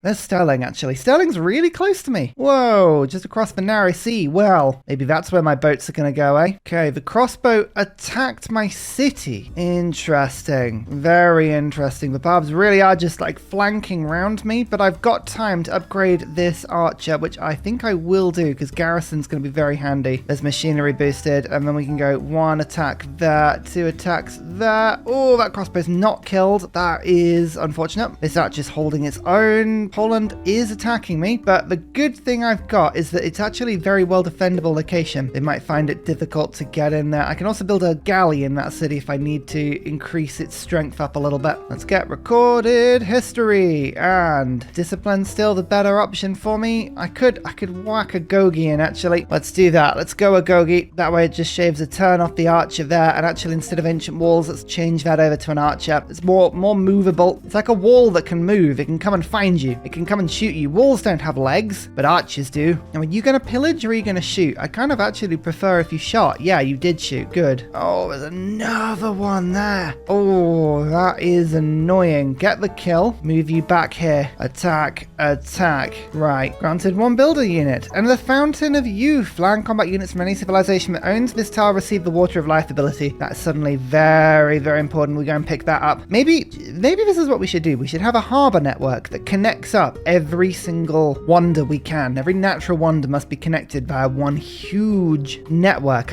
There's Sterling, actually. Sterling's really close to me. Whoa, just across the narrow sea. Well, maybe that's where my boats are going to go, eh? Okay, the crossbow attacked my city. Interesting. Very interesting. The barbs really are just like flanking around me, but I've got time to upgrade this archer, which I think I will do because garrison's going to be very handy. There's machinery boosted, and then we can go 1 attack there, 2 attacks there. Oh, that crossbow's not killed. That is unfortunate. This archer's holding its own. Poland is attacking me, but the good thing I've got is that it's actually a very well defendable location. They might find it difficult to get in there. I can also build a galley in that city if I need to increase its strength up a little bit. Let's get recorded history, and discipline's still the better option for me. I could whack a Gogi in, actually. Let's do that. Let's go a Gogi. That way it just shaves a turn off the archer there, and actually instead of ancient walls, let's change that over to an archer. It's more movable. It's like a wall that can move. It can come and find you. It can come and shoot you. Walls don't have legs, but archers do. Now, are you going to pillage or are you going to shoot? I kind of actually prefer if you shot. Yeah, you did shoot. Good. Oh, there's another one there. Oh, that is annoying. Get the kill. Move you back here. Attack. Attack. Right. Granted 1 builder unit. And the Fountain of Youth. Land combat units from any civilization that owns this tile receive the Water of Life ability. That's suddenly very, very important. We go and pick that up. Maybe this is what we should do. We should have a harbor network that connects up every single wonder we can. Every natural wonder must be connected via one huge network.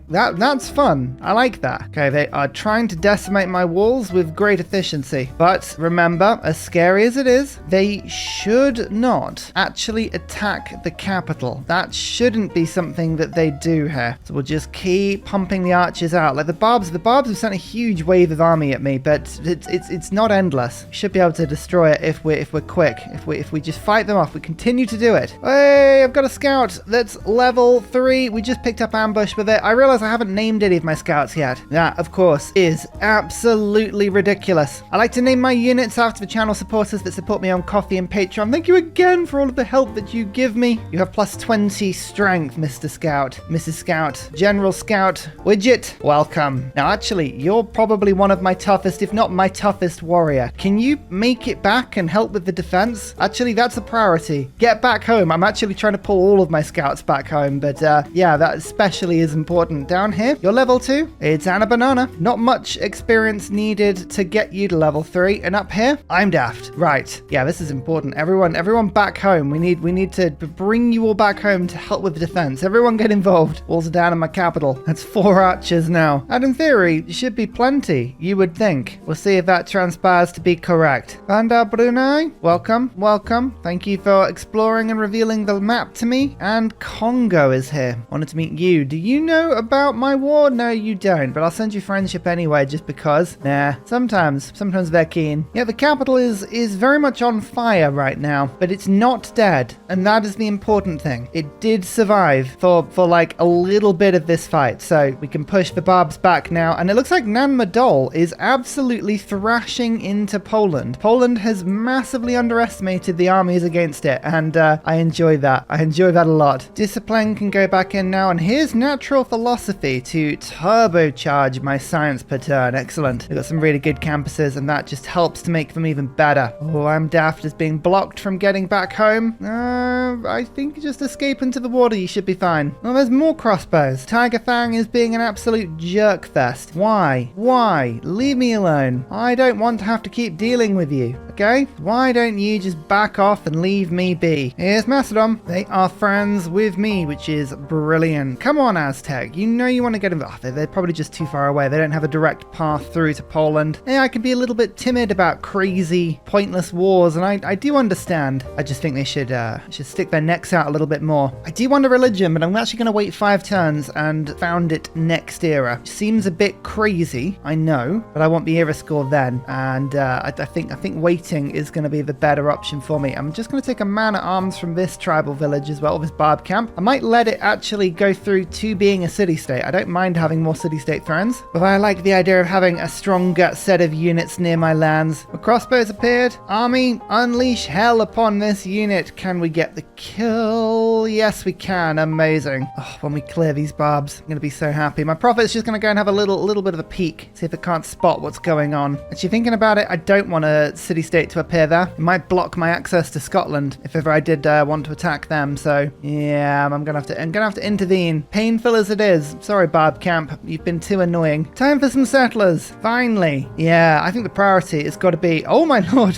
That's fun. I like that. Okay, they are trying to decimate my walls with great efficiency. But remember, as scary as it is, they should not actually attack the capital. That shouldn't be something that they do here. So we'll just keep pumping the archers out. Like the barbs have sent a huge wave of army at me, but it's not endless. We should be able to destroy it if we're quick. If we just fight them off, we continue to do it. Hey, I've got a scout that's level 3. We just picked up ambush with it. I realize I haven't named any of my scouts yet. That, of course, is absolutely ridiculous. I like to name my units after the channel supporters that support me on Ko-fi and Patreon. Thank you again for all of the help that you give me. You have plus 20 strength, Mr. Scout, Mrs. Scout, General Scout, Widget. Welcome. Now, actually, you're probably one of my toughest, if not my toughest warrior. Can you make it back and help with the defense? Actually, that's a priority. Get back home. I'm actually trying to pull all of my scouts back home, but yeah, that especially is important. Down here, you're level 2. It's Anna Banana. Not much experience needed to get you to level 3. And up here, I'm daft. Right. Yeah, this is important. Everyone back home. We need to bring you all back home to help with the defense. Everyone get involved. Walls are down in my capital. That's 4 archers now. And in theory, should be plenty, you would think. We'll see if that transpires to be correct. Bandar Brunei, welcome. Thank you for exploring and revealing the map to me. And Congo is here. Wanted to meet you. Do you know about my war? No, you don't, but I'll send you friendship anyway, just because. Nah, sometimes they're keen. Yeah, the capital is very much on fire right now, but it's not dead, and that is the important thing. It did survive for like a little bit of this fight, so we can push the barbs back now, and it looks like Nan Madol is absolutely thrashing into Poland. Poland has massively underestimated the armies against it, and I enjoy that. I enjoy that a lot. Discipline can go back in now, and here's natural philosophy to turbocharge my science per turn. Excellent. We've got some really good campuses, and that just helps to make them even better. Oh, I'm daft as being blocked from getting back home. I think just escape into the water, you should be fine. Oh, there's more crossbows. Tiger Fang is being an absolute jerk fest. Why? Leave me alone. I don't want to have to keep dealing with you, okay? Why don't you just back off and leave me be? Here's Macedon. They are friends with me, which is brilliant. Come on, Aztec. You know you want to get involved. They're probably just too far away. They don't have a direct path through to Poland. Yeah, I can be a little bit timid about crazy, pointless wars, and I do understand. I just think they should stick their necks out a little bit more. I do want a religion, but I'm actually going to wait 5 turns and found it next era. Seems a bit crazy, I know, but I want the era score then, and I think waiting is going to be the better option for me. I'm just going to take a man at arms from this tribal village as well, this barb camp. I might let it actually go through to being a city-state. I don't mind having more city-state friends, but I like the idea of having a stronger set of units near my lands. The crossbows appeared. Army, unleash hell upon this unit. Can we get the kill? Yes, we can. Amazing. Oh, when we clear these barbs, I'm going to be so happy. My prophet's just going to go and have a little bit of a peek, see if it can't spot what's going on. Actually, thinking about it, I don't want a city-state city-state to appear there. It might block my access to Scotland if ever I did want to attack them. So yeah, I'm gonna have to intervene. Painful as it is. Sorry, Barb Camp, you've been too annoying. Time for some settlers. Finally. Yeah, I think the priority has got to be. Oh my lord.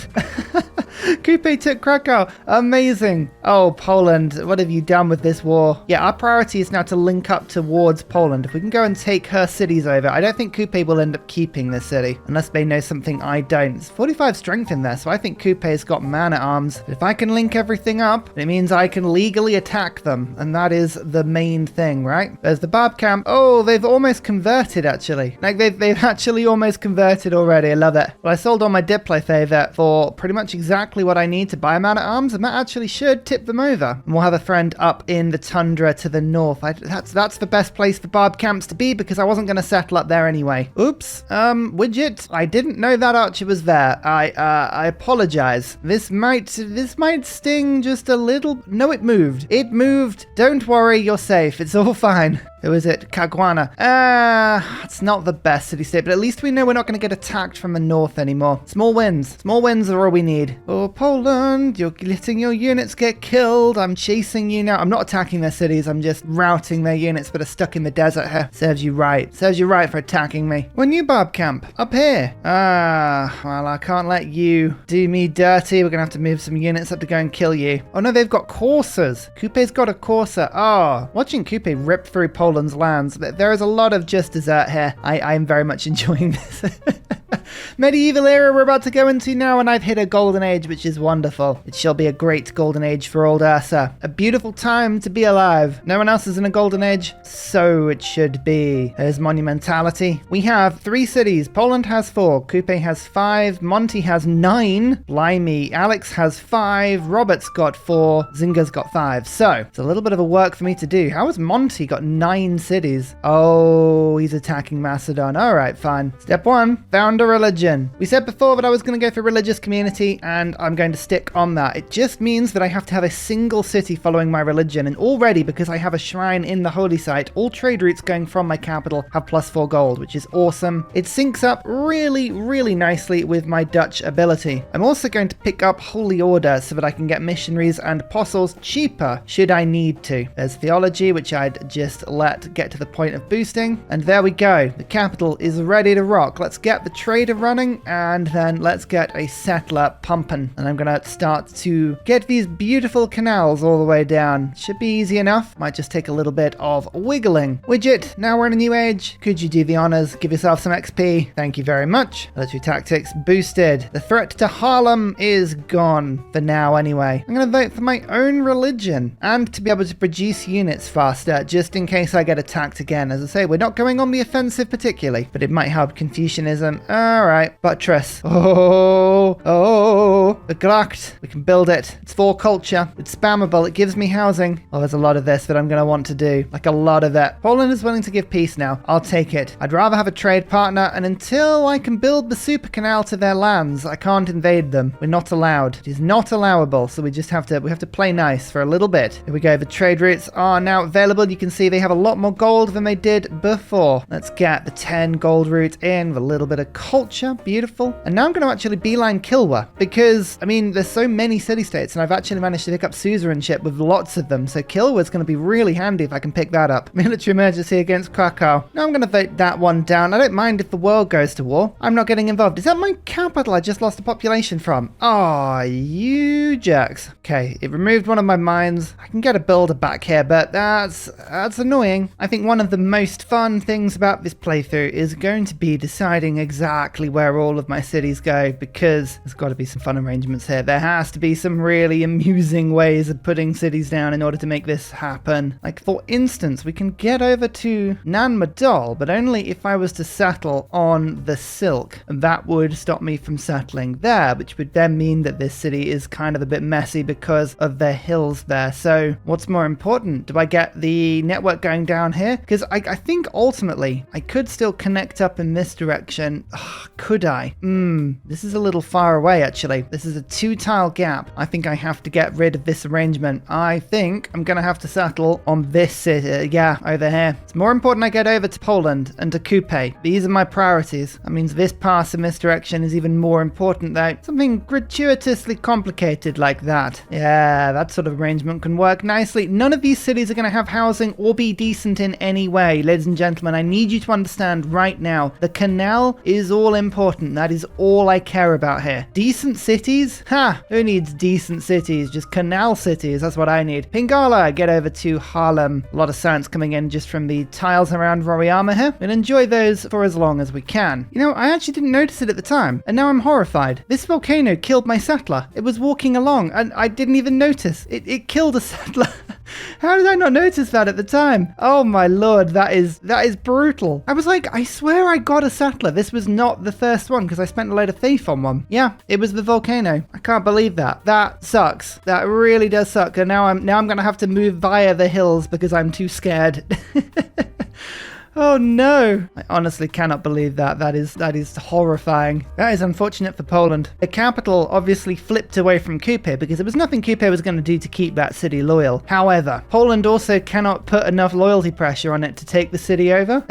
Coupe took Krakow. Amazing. Oh, Poland, what have you done with this war? Yeah, our priority is now to link up towards Poland. If we can go and take her cities over, I don't think Coupe will end up keeping this city, unless they know something I don't. It's 45 strength in there, so I think Coupe's got man-at-arms. But if I can link everything up, it means I can legally attack them, and that is the main thing, right? There's the Barb Camp. Oh, they've almost converted, actually. Like, they've actually almost converted already. I love it. Well, I sold all my Diplo favor for pretty much exactly what I need to buy a man-at-arms, and that actually should tip them over. And we'll have a friend up in the tundra to the north. That's the best place for Barb Camps to be, because I wasn't going to settle up there anyway. Oops. Widget, I didn't know that archer was there. I apologize. This might sting just a little. No, it moved. It moved. Don't worry, you're safe. It's all fine. Who is it? Caguana. It's not the best city-state, but at least we know we're not going to get attacked from the north anymore. Small wins. Small wins are all we need. Oh, Poland, you're letting your units get killed. I'm chasing you now. I'm not attacking their cities. I'm just routing their units that are stuck in the desert here. Serves you right. Serves you right for attacking me. When you Barb Camp? Up here. Well, I can't let you do me dirty. We're going to have to move some units up to go and kill you. Oh, no, they've got coursers. Coupe's got a courser. Oh, watching Coupe rip through Poland's lands. There is a lot of just desert here. I'm very much enjoying this. Medieval era we're about to go into now, and I've hit a golden age, which is wonderful. It shall be a great golden age for old Ursa. A beautiful time to be alive. No one else is in a golden age, so it should be. There's monumentality. We have 3 cities. Poland has 4. Coupe has 5. Monty has 9. Blimey. Alex has 5. Robert's got 4. Zinga's got 5. So it's a little bit of a work for me to do. How has Monty got 9 cities? Oh, he's attacking Macedon. All right, fine. Step 1, found a religion. We said before that I was going to go for religious community, and I'm going to stick on that. It just means that I have to have a single city following my religion, and already, because I have a shrine in the holy site, all trade routes going from my capital have +4 gold, which is awesome. It syncs up really, really nicely with my Dutch ability. I'm also going to pick up Holy Order so that I can get missionaries and apostles cheaper should I need to. There's theology, which I'd just let get to the point of boosting, and there we go. The capital is ready to rock. Let's get the trader running, and then let's get a settler pumping. And I'm gonna start to get these beautiful canals all the way down. Should be easy enough. Might just take a little bit of wiggling. Widget, now we're in a new age. Could you do the honors? Give yourself some XP. Thank you very much. Military tactics boosted. The threat to Harlem is gone for now anyway. I'm gonna vote for my own religion and to be able to produce units faster, just in case I get attacked again. As I say, we're not going on the offensive particularly, but it might help Confucianism. All right. Buttress. Oh, Begracht. We can build it. It's for culture. It's spammable. It gives me housing. Oh, there's a lot of this that I'm going to want to do. Like a lot of it. Poland is willing to give peace now. I'll take it. I'd rather have a trade partner, and until I can build the super canal to their lands, I can't invade them. We're not allowed. It is not allowable, so we have to play nice for a little bit. Here we go. The trade routes are now available. You can see they have a lot more gold than they did before. Let's get the 10 gold route in with a little bit of culture. Beautiful. And now I'm going to actually beeline Kilwa, because, I mean, there's so many city-states, and I've actually managed to pick up suzerainship with lots of them, so Kilwa's going to be really handy if I can pick that up. Military emergency against Krakow. Now I'm going to vote that one down. I don't mind if the world goes to war. I'm not getting involved. Is that my capital I just lost a population from? Oh, you jerks. Okay, it removed one of my mines. I can get a builder back here, but that's annoying. I think one of the most fun things about this playthrough is going to be deciding exactly where all of my cities go, because there's got to be some fun arrangements here. There has to be some really amusing ways of putting cities down in order to make this happen. Like, for instance, we can get over to Nan Madol, but only if I was to settle on the Silk. And that would stop me from settling there, which would then mean that this city is kind of a bit messy because of the hills there. So what's more important? Do I get the network going down here? Because I think ultimately I could still connect up in this direction. Oh, could I? This is a little far away, actually. This is a 2-tile gap. I think I have to get rid of this arrangement. I think I'm going to have to settle on this city. Yeah, over here. It's more important I get over to Poland and to Coupe. These are my priorities. That means this pass in this direction is even more important, though. Something gratuitously complicated like that. Yeah, that sort of arrangement can work nicely. None of these cities are going to have housing or be decent in any way. Ladies and gentlemen, I need you to understand right now, the canal is all important. That is all I care about here. Decent cities? Ha! Who needs decent cities? Just canal cities. That's what I need. Pingala, get over to Harlem. A lot of science coming in just from the tiles around Voriyama here. We'll enjoy those for as long as we can. You know, I actually didn't notice it at the time, and now I'm horrified. This volcano killed my settler. It was walking along, and I didn't even notice. It killed a settler. How did I not notice that at the time? Oh my lord, that is brutal. I was like, I swear I got a settler. This was not the first one because I spent a load of faith on one. Yeah, it was the volcano. I can't believe that. That sucks. That really does suck. And now I'm gonna have to move via the hills because I'm too scared. Oh no! I honestly cannot believe that. That is horrifying. That is unfortunate for Poland. The capital obviously flipped away from Coupe because there was nothing Coupe was going to do to keep that city loyal. However, Poland also cannot put enough loyalty pressure on it to take the city over.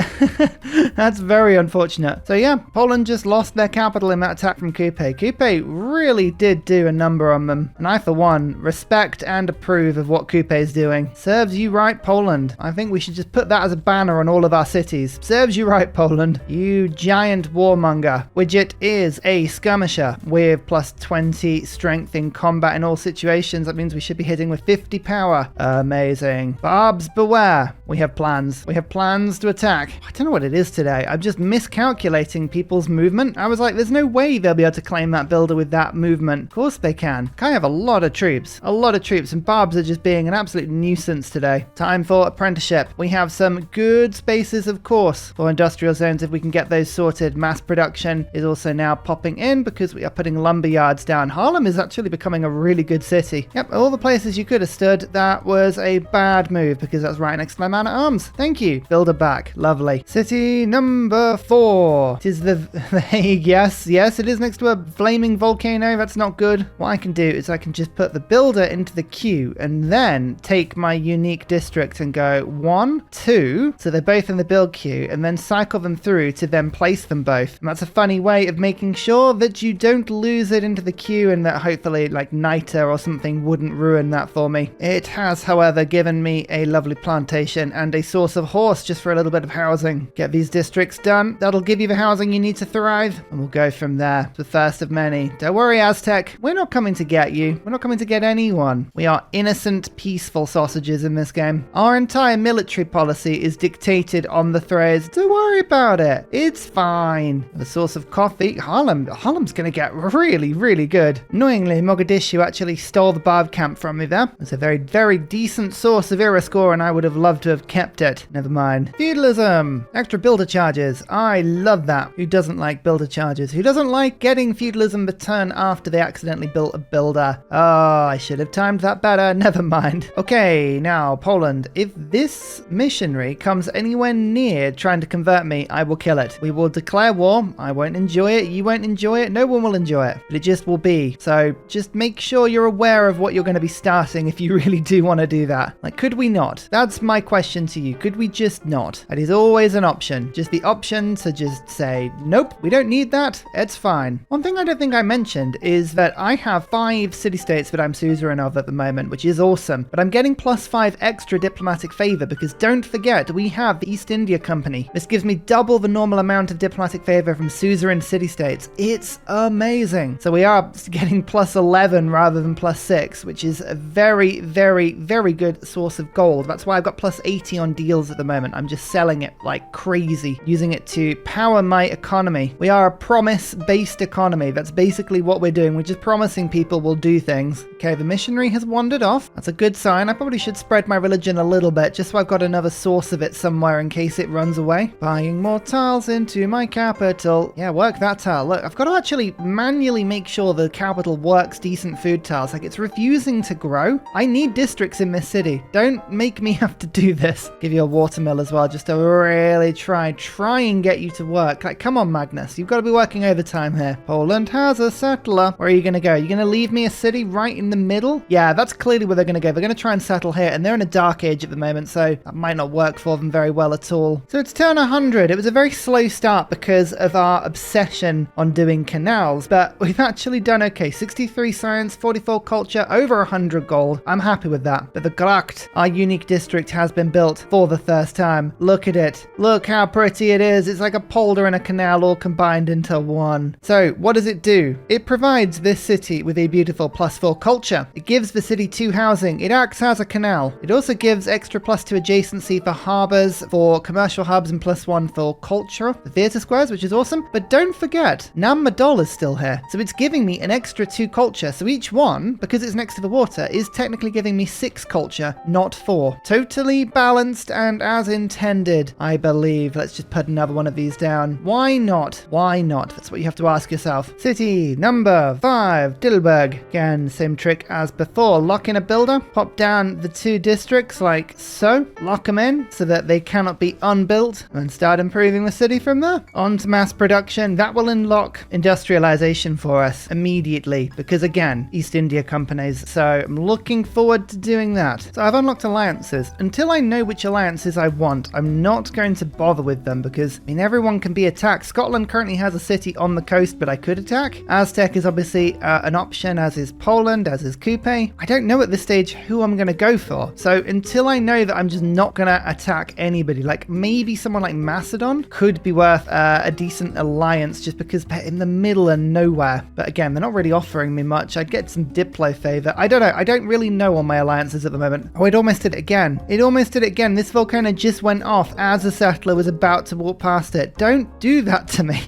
That's very unfortunate. So yeah, Poland just lost their capital in that attack from Coupe. Coupe really did do a number on them. And I, for one, respect and approve of what Coupe is doing. Serves you right, Poland. I think we should just put that as a banner on all of our cities. Serves you right, Poland. You giant warmonger. Widget is a skirmisher with plus 20 strength in combat in all situations. That means we should be hitting with 50 power. Amazing. Barbs, beware. We have plans. We have plans to attack. I don't know what it is today. I'm just miscalculating people's movement. I was like, there's no way they'll be able to claim that builder with that movement. Of course they can. I have a lot of troops. A lot of troops. And Barbs are just being an absolute nuisance today. Time for apprenticeship. We have some good spaces, of course, for industrial zones if we can get those sorted. Mass production is also now popping in because we are putting lumber yards down. Harlem is actually becoming a really good city. Yep, all the places you could have stood, that was a bad move because that's right next to my man at arms. Thank you. Builder back. Lovely. City number 4. It is the Hague. Yes, it is next to a flaming volcano. That's not good. What I can do is I can just put the builder into the queue and then take my unique district and go 1, 2. So they're both in the build queue and then cycle them through to then place them both. And that's a funny way of making sure that you don't lose it into the queue and that hopefully like niter or something wouldn't ruin that for me. It has, however, given me a lovely plantation and a source of horse just for a little bit of housing. Get these districts done. That'll give you the housing you need to thrive and we'll go from there. The first of many. Don't worry, Aztec. We're not coming to get you. We're not coming to get anyone. We are innocent, peaceful sausages in this game. Our entire military policy is dictated on the throws. Don't worry about it. It's fine. The source of coffee. Harlem's gonna get really, really good. Annoyingly, Mogadishu actually stole the Barb camp from me there. It's a very, very decent source of era score and I would have loved to have kept it. Never mind. Feudalism. Extra builder charges. I love that. Who doesn't like builder charges? Who doesn't like getting feudalism the turn after they accidentally built a builder? Oh, I should have timed that better. Never mind. Okay, now Poland. If this missionary comes anywhere near trying to convert me, I will kill it. We will declare war. I won't enjoy it. You won't enjoy it. No one will enjoy it. But it just will be. So just make sure you're aware of what you're going to be starting if you really do want to do that. Like, could we not? That's my question to you. Could we just not? That is always an option. Just the option to just say, nope, we don't need that. It's fine. One thing I don't think I mentioned is that I have 5 city-states that I'm suzerain of at the moment, which is awesome. But I'm getting plus 5 extra diplomatic favor because don't forget, we have the East India Company. This gives me double the normal amount of diplomatic favor from suzerain city-states. It's amazing. So we are getting plus 11 rather than plus 6, which is a very, very, very good source of gold. That's why I've got plus 80 on deals at the moment. I'm just selling it like crazy, using it to power my economy. We are a promise-based economy. That's basically what we're doing. We're just promising people will do things. Okay, the missionary has wandered off. That's a good sign. I probably should spread my religion a little bit, just so I've got another source of it somewhere in case case it runs away. Buying more tiles into my capital. Yeah, work that tile. Look, I've got to actually manually make sure the capital works decent food tiles. Like, it's refusing to grow. I need districts in this city. Don't make me have to do this. Give you a watermill as well, just to really try and get you to work. Like, come on, Magnus. You've got to be working overtime here. Poland has a settler. Where are you going to go? You're going to leave me a city right in the middle? Yeah, that's clearly where they're going to go. They're going to try and settle here, and they're in a dark age at the moment, so that might not work for them very well at all. So it's turn 100. It was a very slow start because of our obsession on doing canals, but we've actually done okay. 63 science, 44 culture, over 100 gold. I'm happy with that. But the Gracht, our unique district, has been built for the first time. Look at it. Look how pretty it is. It's like a polder and a canal all combined into one. So what does it do? It provides this city with a beautiful +4 culture. It gives the city 2 housing. It acts as a canal. It also gives extra +2 adjacency for harbours, for commercial hubs, and +1 for culture, the theatre squares, which is awesome. But don't forget, Nam Madol is still here. So it's giving me an extra 2 culture. So each one, because it's next to the water, is technically giving me 6 culture, not 4. Totally balanced and as intended, I believe. Let's just put another one of these down. Why not? Why not? That's what you have to ask yourself. City number 5, Dilberg. Again, same trick as before. Lock in a builder, pop down the 2 districts like so, lock them in so that they cannot be unbuilt, and start improving the city from there. On to mass production. That will unlock industrialization for us immediately because, again, East India companies. So I'm looking forward to doing that. So I've unlocked alliances. Until I know which alliances I want, I'm not going to bother with them because, I mean, everyone can be attacked. Scotland currently has a city on the coast, but I could attack. Aztec is obviously an option, as is Poland, as is Coupe. I don't know at this stage who I'm going to go for. So until I know that I'm just not going to attack anybody, like maybe someone like Macedon could be worth a decent alliance just because they're in the middle of nowhere. But again, they're not really offering me much. I'd get some Diplo favor. I don't know. I don't really know on my alliances at the moment. Oh, it almost did it again. It almost did it again. This volcano just went off as a settler was about to walk past it. Don't do that to me.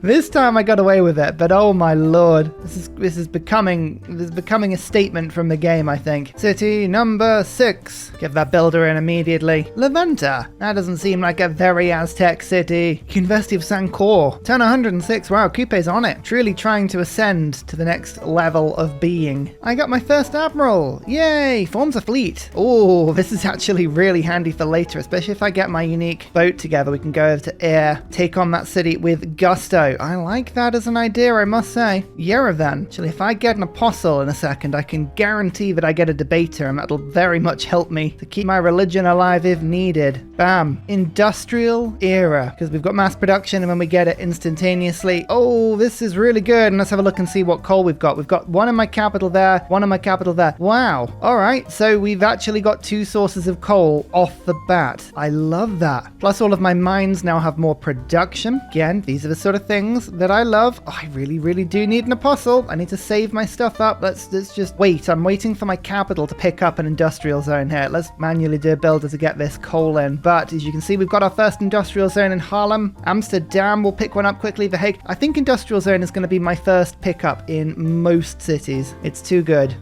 This time I got away with it, but oh my lord, this is becoming a statement from the game, I think. City number 6. Get that builder in immediately. Leventa. That doesn't seem like a very Aztec city. University of Sancor. Turn 106. Wow, Coupe's on it. Truly trying to ascend to the next level of being. I got my first admiral. Yay! Forms a fleet. Oh, this is actually really handy for later, especially if I get my unique boat together. We can go over to Air, take on that city with gusto. I like that as an idea, I must say. Yerevan. Actually, if I get an apostle in a second, I can guarantee that I get a debater, and that'll very much help me to keep my religion alive if needed. Bam. Industrial era. Because we've got mass production, and when we get it instantaneously. Oh, this is really good. And let's have a look and see what coal we've got. We've got one in my capital there, one in my capital there. Wow. All right. So we've actually got 2 sources of coal off the bat. I love that. Plus all of my mines now have more production. Again, these are the sort of things that I love. Oh, I really do need an apostle. I need to save my stuff up. Let's just wait. I'm waiting for my capital to pick up an industrial zone here. Let's manually do a builder to get this coal in. But as you can see, we've got our first industrial zone in Haarlem. Amsterdam will pick one up quickly. The Hague. I think industrial zone is going to be my first pickup in most cities. It's too good.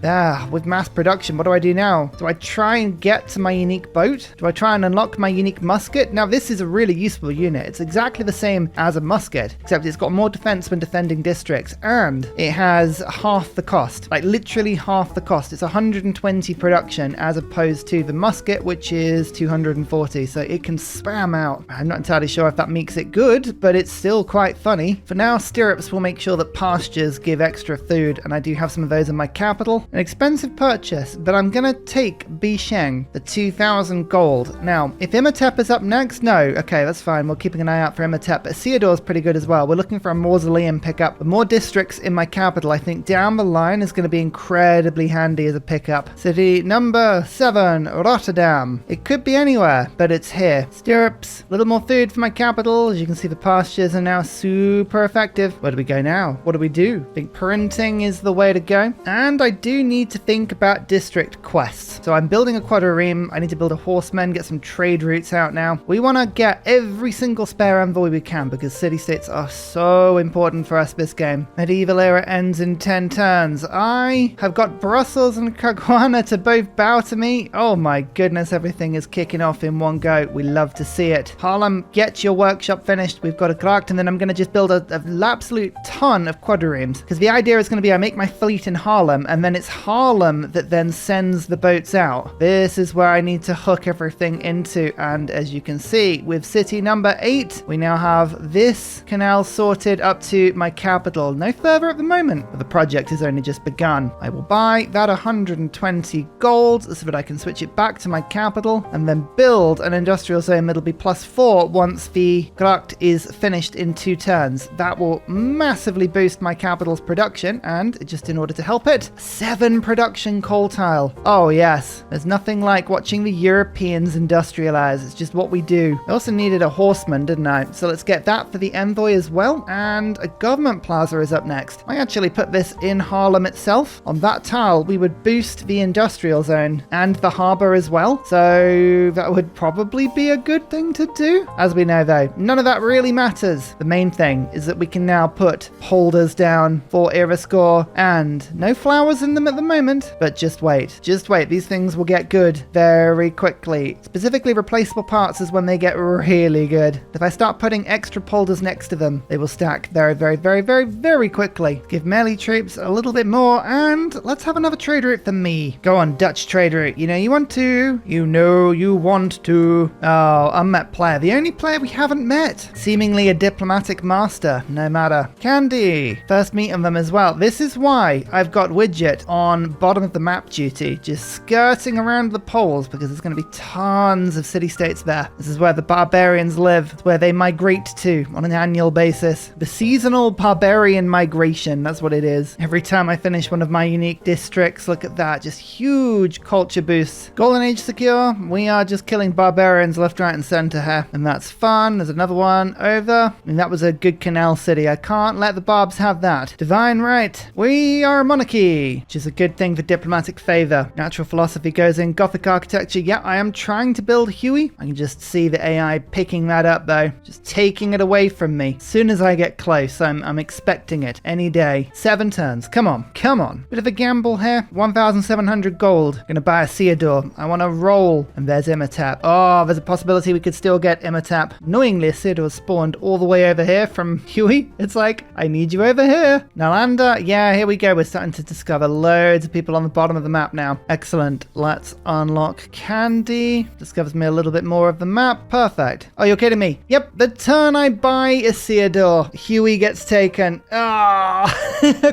With mass production, what do I do now? Do I try and get to my unique boat? Do I try and unlock my unique musket? Now, this is a really useful unit. It's exactly the same as a musket, except it's got more defense when defending districts, and it has half the cost, like literally half the cost. It's 120 production as opposed to the musket, which is 240, so it can spam out. I'm not entirely sure if that makes it good, but it's still quite funny. For now, stirrups will make sure that pastures give extra food, and I do have some of those in my capital. An expensive purchase, but I'm gonna take Bisheng, the 2,000 gold. Now, if Imhotep is up next, no, okay, that's fine. We're keeping an eye out for Imhotep, but Theodore's pretty good as well. We're looking for a mausoleum pickup. With more districts in my capital, I think down the line is going to be incredibly handy as a pickup. City number 7, Rotterdam. It could be anywhere, but it's here. Stirrups, a little more food for my capital. As you can see, the pastures are now super effective. Where do we go now? What do we do? I think printing is the way to go. And I do need to think about district quests. So I'm building a quadrireme. I need to build a horseman, get some trade routes out now. We want to get every single spare envoy we can because city-states city-states are so important for us this game. Medieval era ends in 10 turns. I have got Brussels and Caguana to both bow to me. Oh my goodness, everything is kicking off in one go. We love to see it. Haarlem, get your workshop finished. We've got a Gracht, and then I'm going to just build an absolute ton of quadriremes, because the idea is going to be I make my fleet in Haarlem, and then it's Haarlem that then sends the boats out. This is where I need to hook everything into, and as you can see, with city number 8, we now have this canal sorted up to my capital. No further at the moment, but the project has only just begun. I will buy that 120 gold so that I can switch it back to my capital, and then build an industrial zone that'll be +4 once the Gracht is finished in 2 turns. That will massively boost my capital's production, and just in order to help it, 7 production coal tile. Oh yes, there's nothing like watching the Europeans industrialize. It's just what we do. I also needed a horseman, didn't I? So let's get that for the envoy as well, and a government plaza is up next. I actually put this in Haarlem itself. On that tile, we would boost the industrial zone and the harbour as well, so that would probably be a good thing to do. As we know though, none of that really matters. The main thing is that we can now put polders down for Iriscore, and no flowers in them at the moment, but just wait. Just wait. These things will get good very quickly. Specifically, replaceable parts is when they get really good. If I start putting extra polders next to them, they will stack very, very, very, very, very quickly. Give melee troops a little bit more, and let's have another trade route for me. Go on, Dutch trade route. You know you want to. You know you want to. Oh, unmet player. The only player we haven't met. Seemingly a diplomatic master. No matter. Candy. First meet of them as well. This is why I've got Widget on bottom of the map duty, just skirting around the poles, because there's going to be tons of city-states there. This is where the barbarians live. It's where they migrate to on an annual basis. The seasonal barbarian migration, that's what it is. Every time I finish one of my unique districts, look at that, just huge culture boosts. Golden Age secure. We are just killing barbarians left, right, and center here, and that's fun. There's another one over. I mean, that was a good canal city. I can't let the barbs have that. Divine right. We are a monarchy, which is a good thing for diplomatic favor. Natural philosophy goes in. Gothic architecture. Yeah, I am trying to build Huey. I can just see the AI picking that up though, just taking it away from me. As soon as I get close, I'm expecting it any day. 7 turns. Come on, come on. Bit of a gamble here. 1,700 gold. Gonna buy a Theodore. I want to roll. And there's Imhotep. Oh, there's a possibility we could still get Imhotep. Knowingly, Theodore spawned all the way over here from Huey. It's like, I need you over here. Nalanda. Yeah, here we go. We're starting to discover loads of people on the bottom of the map now. Excellent. Let's unlock Candy. Discovers me a little bit more of the map. Perfect. Oh, you're kidding me. Yep, the turn I buy Isidore, Huey gets taken. Oh,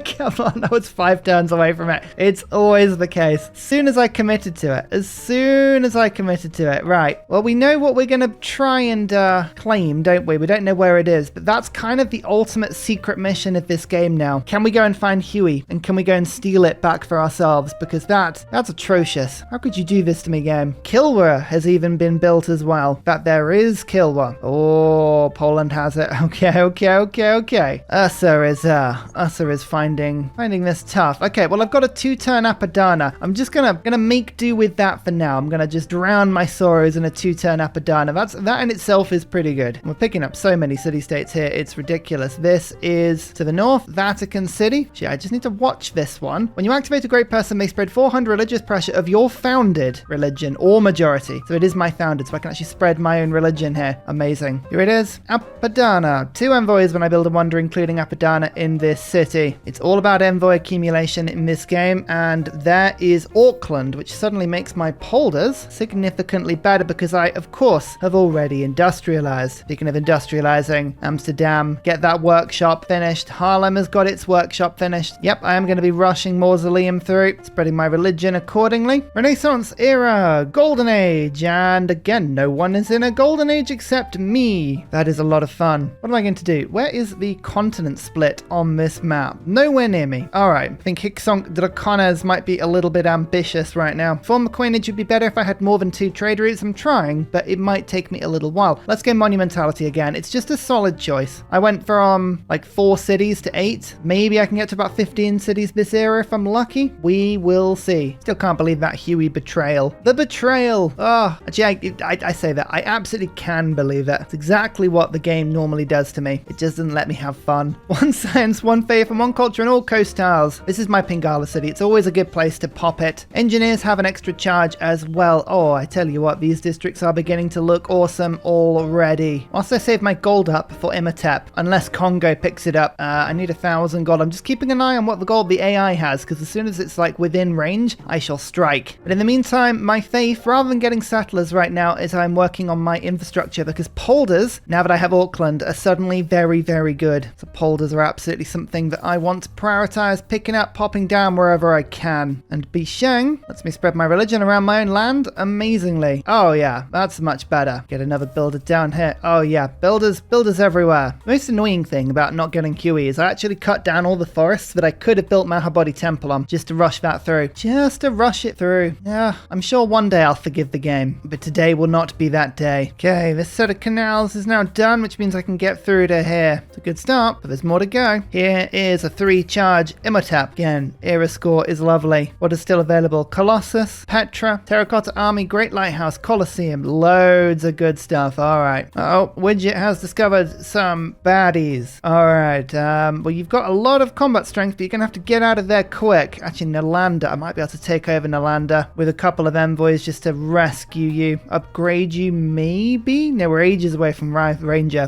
come on. I was 5 turns away from it. It's always the case. As soon as I committed to it. As soon as I committed to it. Right. Well, we know what we're going to try and claim, don't we? We don't know where it is, but that's kind of the ultimate secret mission of this game now. Can we go and find Huey? And can we go and steal it back for ourselves? Because that's atrocious. How could you do this to me, game? Kilwa has even been built as well. That there is Kilwa. Oh, Poland has it. Okay. Ursa is finding this tough. Okay, well, I've got a 2-turn Apadana. I'm just gonna make do with that for now. I'm gonna just drown my sorrows in a 2-turn Apadana. That in itself is pretty good. We're picking up so many city-states here. It's ridiculous. This is to the north, Vatican City. Gee, I just need to watch this one. When you activate a great person, may spread 400 religious pressure of your founded religion or majority. So it is my founded, so I can actually spread my own religion here. Amazing. Here it is. Apadana. 2 envoys when I build a wonder, including Apadana in this city. It's all about envoy accumulation in this game, and there is Auckland, which suddenly makes my polders significantly better because I, of course, have already industrialized. Speaking of industrializing, Amsterdam, get that workshop finished. Haarlem has got its workshop finished. Yep, I am going to be rushing Mausoleum through, spreading my religion accordingly. Renaissance era, Golden Age, and again, no one is in a Golden Age except me. That is a lot of fun. What am I going to do? Where is the continent split on this map? Nowhere near me. All right, I think Hicksonk Dracones might be a little bit ambitious right now. Former coinage would be better if I had more than 2 trade routes. I'm trying, but it might take me a little while. Let's go Monumentality again. It's just a solid choice. I went from like 4 cities to 8. Maybe I can get to about 15 cities this era if I'm lucky. We will see. Still can't believe that Huey betrayal. The betrayal. Oh, actually, I say that. I absolutely can believe it. It's exactly what the game normally does does to me. It just doesn't let me have fun. One science, one faith, and one culture, and all coast tiles. This is my Pingala city. It's always a good place to pop it. Engineers have an extra charge as well. Oh, I tell you what, these districts are beginning to look awesome already. Whilst I save my gold up for Imhotep, unless Congo picks it up, I need 1,000 gold. I'm just keeping an eye on what the gold the AI has, because as soon as it's like within range, I shall strike. But in the meantime, my faith, rather than getting settlers right now, is I'm working on my infrastructure, because polders, now that I have Auckland, are suddenly very, very good. So polders are absolutely something that I want to prioritize picking up, popping down wherever I can. And Bisheng lets me spread my religion around my own land amazingly. Oh yeah, that's much better. Get another builder down here. Oh yeah, builders everywhere. The most annoying thing about not getting QE is I actually cut down all the forests that I could have built Mahabodhi Temple on just to rush that through. Just to rush it through. Yeah, I'm sure one day I'll forgive the game, but today will not be that day. Okay, this set of canals is now done, which means I can get through to here. It's a good start, but there's more to go. Here is a 3-charge Imhotep. Again, era score is lovely. What is still available? Colossus, Petra, Terracotta Army, Great Lighthouse, Colosseum. Loads of good stuff. All right. Oh, Widget has discovered some baddies. All right. Well, you've got a lot of combat strength, but you're going to have to get out of there quick. Actually, Nalanda. I might be able to take over Nalanda with a couple of envoys just to rescue you. Upgrade you, maybe? No, we're ages away from Ranger.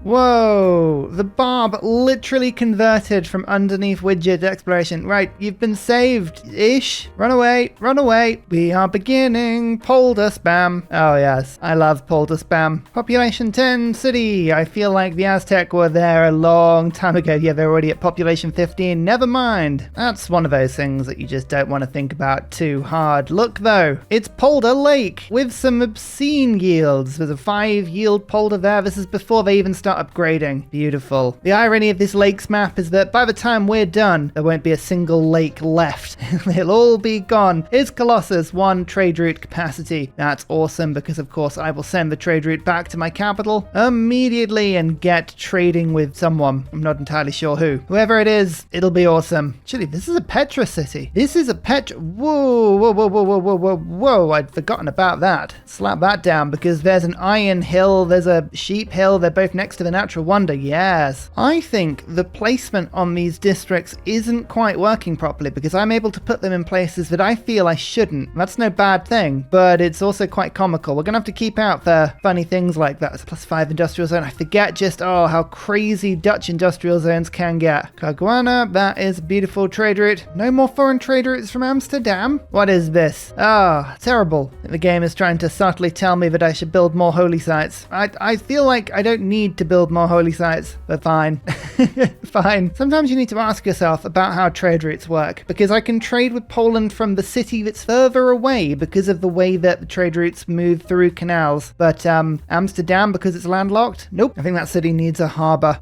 Whoa. The barb literally converted from underneath Widget exploration. Right. You've been saved-ish. Run away. Run away. We are beginning polder spam. Oh, yes. I love polder spam. Population 10 city. I feel like the Aztec were there a long time ago. Yeah, they're already at population 15. Never mind. That's one of those things that you just don't want to think about too hard. Look, though. It's Polder Lake with some obscene yields. There's a 5 yield polder there. This is before they even start upgrading. Beautiful. The irony of this lake's map is that by the time we're done, there won't be a single lake left. They'll all be gone. Is Colossus 1 trade route capacity? That's awesome, because of course I will send the trade route back to my capital immediately and get trading with someone. I'm not entirely sure who. Whoever it is, it'll be awesome. Actually, this is a Petra city. This is a Petra. Whoa, whoa, whoa, whoa, whoa, whoa, whoa, whoa. I'd forgotten about that. Slap that down, because there's an iron hill, there's a sheep hill. They're both next to the natural wonder. Yes. I think the placement on these districts isn't quite working properly, because I'm able to put them in places that I feel I shouldn't. That's no bad thing, but it's also quite comical. We're gonna have to keep out for funny things like that. It's +5 industrial zone. I forget just, how crazy Dutch industrial zones can get. Caguana, that is a beautiful trade route. No more foreign trade routes from Amsterdam. What is this? Terrible. The game is trying to subtly tell me that I should build more holy sites. I feel like I don't need to build more holy sites, but fine. Fine. Sometimes you need to ask yourself about how trade routes work, because I can trade with Poland from the city that's further away because of the way that the trade routes move through canals. But Amsterdam, because it's landlocked? Nope. I think that city needs a harbour.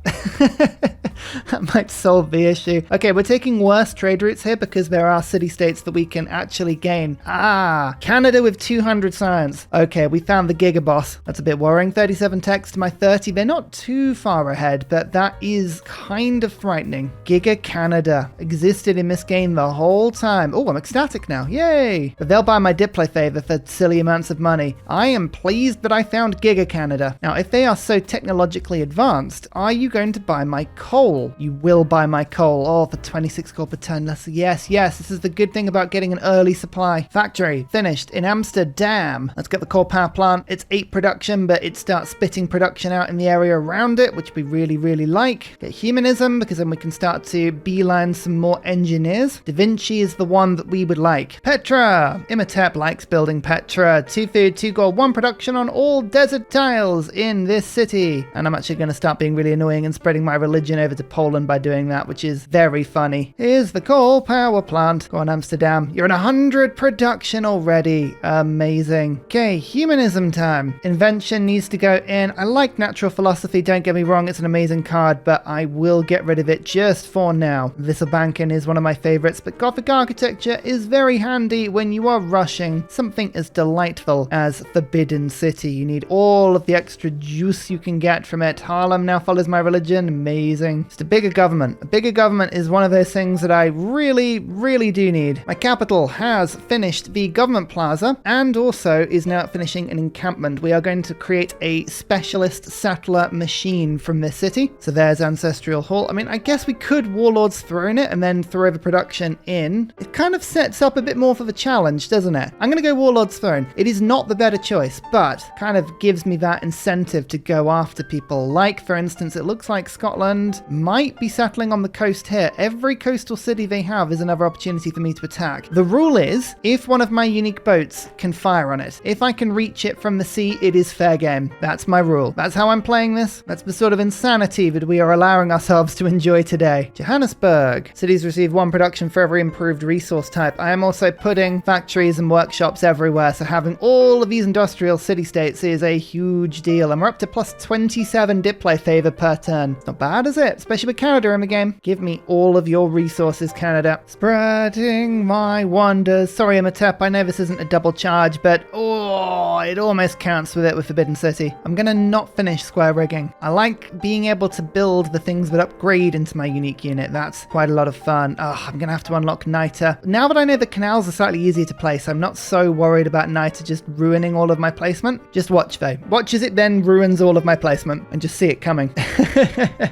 That might solve the issue. Okay, we're taking worse trade routes here because there are city-states that we can actually gain. Canada with 200 science. Okay, we found the Giga boss. That's a bit worrying. 37 techs to my 30. They're not too far ahead, but that is kind of frightening. Giga Canada existed in this game the whole time. Oh, I'm ecstatic now. Yay! But they'll buy my Diplo favor for silly amounts of money. I am pleased that I found Giga Canada. Now, if they are so technologically advanced, are you going to buy my coal? You will buy my coal. Oh, for 26 gold per ton. Yes. This is the good thing about getting an early supply. Factory finished in Amsterdam. Let's get the coal power plant. It's 8 production, but it starts spitting production out in the area around it, which we really, really like. Get humanism, because then we can start to beeline some more engineers. Da Vinci is the one that we would like. Petra. Imhotep likes building Petra. 2 food, 2 gold, 1 production on all desert tiles in this city. And I'm actually going to start being really annoying and spreading my religion over to Poland by doing that, which is very funny. Here's the coal power plant. Go on, Amsterdam. You're in 100 production already. Amazing. Okay, humanism time. Invention needs to go in. I like natural philosophy, don't get me wrong, it's an amazing card, but I will get rid of it just for now. Visselbanken is one of my favorites, but Gothic architecture is very handy when you are rushing something as delightful as Forbidden City. You need all of the extra juice you can get from it. Harlem now follows my religion. Amazing. Just a bigger government. A bigger government is one of those things that I really, really do need. My capital has finished the government plaza and also is now finishing an encampment. We are going to create a specialist settler machine machine from this city. So there's Ancestral Hall. I mean, I guess we could Warlord's Throne it and then throw the production in. It kind of sets up a bit more of a challenge, doesn't it? I'm going to go Warlord's Throne. It is not the better choice, but kind of gives me that incentive to go after people. Like, for instance, it looks like Scotland might be settling on the coast here. Every coastal city they have is another opportunity for me to attack. The rule is, if one of my unique boats can fire on it, if I can reach it from the sea, it is fair game. That's my rule. That's how I'm playing this. That's the sort of insanity that we are allowing ourselves to enjoy today. Johannesburg. Cities receive 1 production for every improved resource type. I am also putting factories and workshops everywhere, so having all of these industrial city-states is a huge deal, and we're up to plus 27 display favor per turn. It's not bad, is it? Especially with Canada in the game. Give me all of your resources, Canada. Spreading my wonders. Sorry, Imhotep, I know this isn't a double charge, but oh, it almost counts with it with Forbidden City. I'm gonna not finish square rigging. I like being able to build the things that upgrade into my unique unit. That's quite a lot of fun. Oh, I'm gonna have to unlock NITA. Now that I know the canals are slightly easier to place, I'm not so worried about NITA just ruining all of my placement. Just watch though. Watch as it then ruins all of my placement and just see it coming.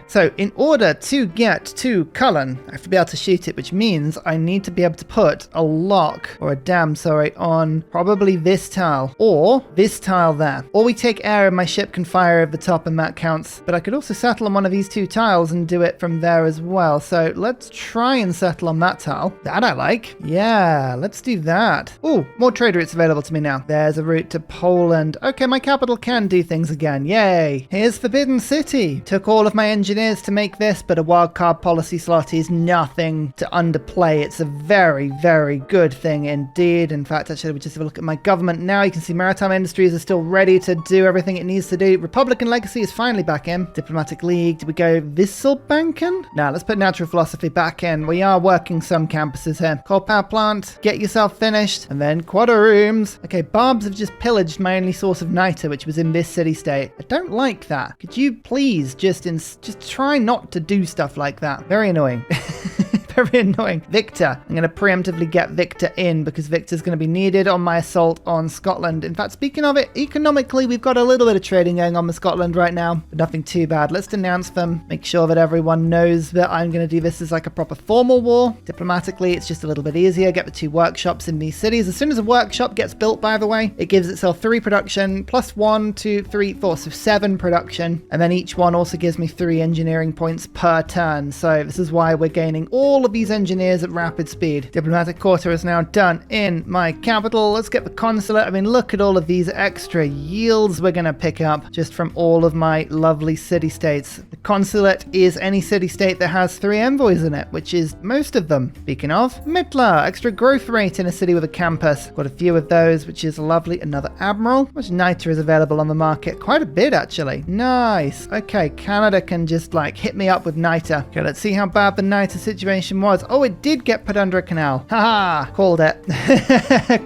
So in order to get to Cullen, I have to be able to shoot it, which means I need to be able to put a lock or a dam, sorry, on probably this tile or this tile there. Or we take air and my ship can fire over the top and that counts. But I could also settle on one of these 2 tiles and do it from there as well. So let's try and settle on that tile. That I like. Yeah, let's do that. Oh, more trade routes available to me now. There's a route to Poland. Okay, my capital can do things again. Yay. Here's Forbidden City. Took all of my engineers to make this, but a wildcard policy slot is nothing to underplay. It's a very, very good thing indeed. In fact, actually, we just have a look at my government now. You can see maritime industries are still ready to do everything it needs to do. Republican legacy is finally back in. Diplomatic League. Did we go Visselbanken? No, let's put natural philosophy back in. We are working some campuses here. Coal power plant. Get yourself finished. And then quarter rooms. Okay, Barbs have just pillaged my only source of NITA, which was in this city-state. I don't like that. Could you please just try not to do stuff like that? Very annoying. Very annoying. Victor. I'm going to preemptively get Victor in because Victor's going to be needed on my assault on Scotland. In fact, speaking of it, economically, we've got a little bit of trading going on with Scotland right now, but nothing too bad. Let's denounce them. Make sure that everyone knows that I'm going to do this as like a proper formal war. Diplomatically, it's just a little bit easier. Get the 2 workshops in these cities. As soon as a workshop gets built, by the way, it gives itself 3 production, plus 1, 2, 3, 4, so 7 production. And then each one also gives me 3 engineering points per turn. So this is why we're gaining all of these engineers at rapid speed. Diplomatic quarter is now done in my capital. Let's get the consulate. I mean, look at all of these extra yields we're going to pick up just from all of my lovely city-states. The consulate is any city-state that has 3 envoys in it, which is most of them. Speaking of, Mittler, extra growth rate in a city with a campus. Got a few of those, which is lovely. Another admiral. How much NITA is available on the market? Quite a bit, actually. Nice. Okay, Canada can just like hit me up with NITA. Okay, let's see how bad the NITA situation was. Oh, it did get put under a canal. Haha, called it.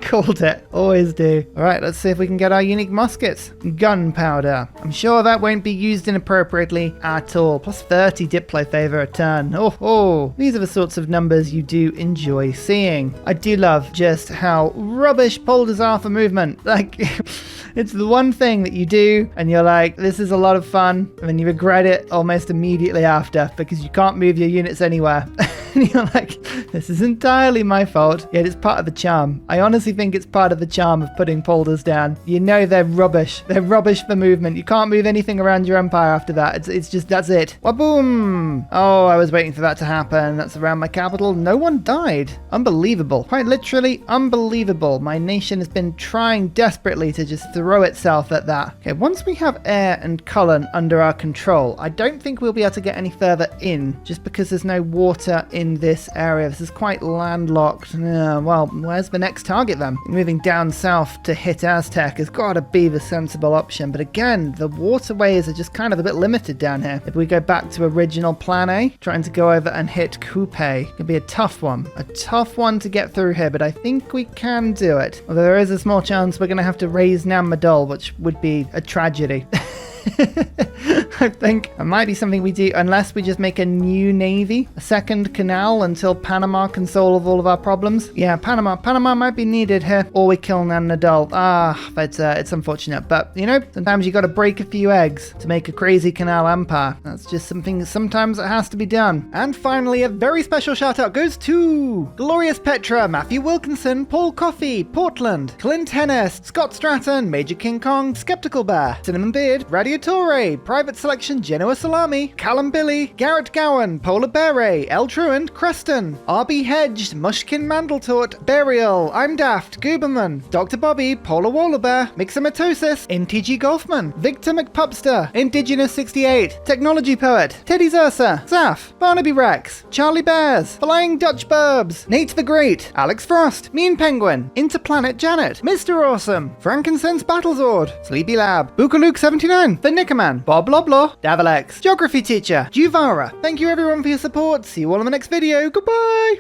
Called it. Always do. All right, let's see if we can get our unique muskets. Gunpowder. I'm sure that won't be used inappropriately at all. Plus 30 diplo favor a turn. Oh, these are the sorts of numbers you do enjoy seeing. I do love just how rubbish polders are for movement. Like, it's the one thing that you do and you're like, this is a lot of fun, and then you regret it almost immediately after because you can't move your units anywhere. And you're like, this is entirely my fault. Yet it's part of the charm. I honestly think it's part of the charm of putting polders down. You know they're rubbish. They're rubbish for movement. You can't move anything around your empire after that. It's just, that's it. Waboom! Oh, I was waiting for that to happen. That's around my capital. No one died. Unbelievable. Quite literally unbelievable. My nation has been trying desperately to just throw itself at that. Okay, once we have Ayr and Cullen under our control, I don't think we'll be able to get any further in just because there's no water in this area. This is quite landlocked. Well, where's the next target then? Moving down south to hit Aztec has got to be the sensible option. But again, the waterways are just kind of a bit limited down here. If we go back to original plan A, trying to go over and hit Coupe, it can be a tough one. A tough one to get through here, but I think we can do it. Although there is a small chance we're going to have to raise Nammadol, which would be a tragedy. I think it might be something we do unless we just make a new navy, a second canal until Panama can solve all of our problems. Yeah, Panama might be needed here, or we kill an adult. But it's unfortunate. But you know, sometimes you got to break a few eggs to make a crazy canal empire. That's just something sometimes it has to be done. And finally, a very special shout out goes to Glorious Petra, Matthew Wilkinson, Paul Coffey, Portland, Clint Hennis, Scott Stratton, Major King Kong, Skeptical Bear, Cinnamon Beard, Radiatore, Private Selection, Genoa Salami, Callum Billy, Garrett Gowan, Polar Beret, El Truant, Creston, RB Hedged, Mushkin Mandletort, Burial, I'm Daft, Gooberman, Dr. Bobby, Polar Wallabear, Mixomatosis, NTG Golfman, Victor McPupster, Indigenous 68, Technology Poet, Teddy Zersa, Zaf, Barnaby Rex, Charlie Bears, Flying Dutch Burbs, Nate the Great, Alex Frost, Mean Penguin, Interplanet Janet, Mr. Awesome, Frankincense Battlezord, Sleepy Lab, Bookaluk 79, The Nickerman, Bob Loblaw, Davalex, Geography Teacher, Juvara. Thank you everyone for your support. See you all in the next video. Goodbye!